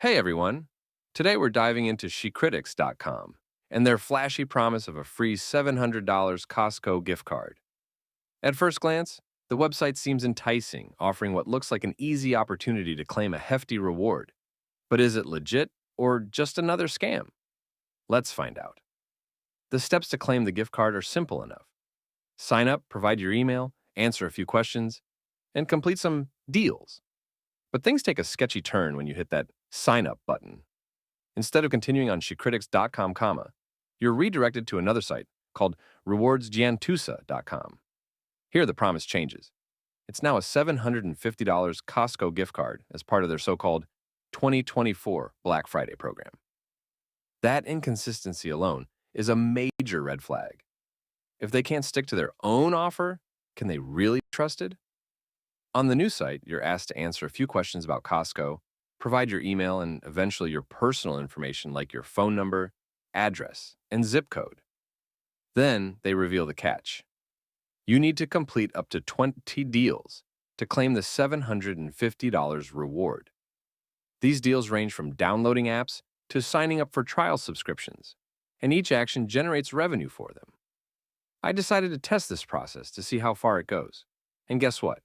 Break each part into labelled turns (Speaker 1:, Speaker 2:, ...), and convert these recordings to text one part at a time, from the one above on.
Speaker 1: Hey everyone! Today we're diving into shecritics.com and their flashy promise of a free $700 Costco gift card. At first glance, the website seems enticing, offering what looks like an easy opportunity to claim a hefty reward. But is it legit or just another scam? Let's find out. The steps to claim the gift card are simple enough. Sign up, provide your email, answer a few questions, and complete some deals. But things take a sketchy turn when you hit that sign up button. Instead of continuing on shecritics.com, you're redirected to another site called rewardsgiantusa.com. Here, the promise changes. It's now a $750 Costco gift card as part of their so-called 2024 Black Friday program. That inconsistency alone is a major red flag. If they can't stick to their own offer, can they really be trusted? On the new site, you're asked to answer a few questions about Costco, provide your email, and eventually your personal information like your phone number, address, and zip code. Then they reveal the catch. You need to complete up to 20 deals to claim the $750 reward. These deals range from downloading apps to signing up for trial subscriptions, and each action generates revenue for them. I decided to test this process to see how far it goes. And guess what?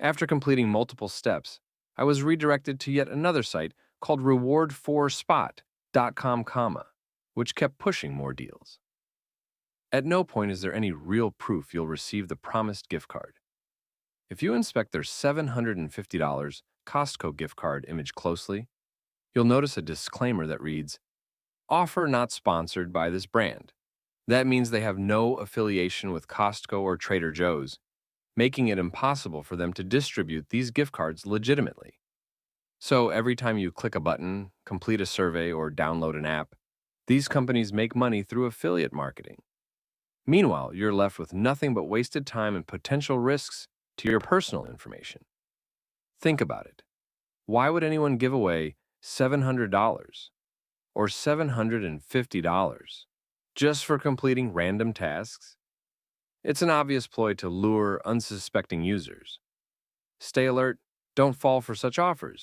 Speaker 1: After completing multiple steps, I was redirected to yet another site called reward4spot.com, which kept pushing more deals. At no point is there any real proof you'll receive the promised gift card. If you inspect their $750 Costco gift card image closely, you'll notice a disclaimer that reads, "Offer not sponsored by this brand." That means they have no affiliation with Costco or Trader Joe's, making it impossible for them to distribute these gift cards legitimately. So every time you click a button, complete a survey, or download an app, these companies make money through affiliate marketing. Meanwhile, you're left with nothing but wasted time and potential risks to your personal information. Think about it. Why would anyone give away $700 or $750 just for completing random tasks? It's an obvious ploy to lure unsuspecting users. Stay alert, don't fall for such offers.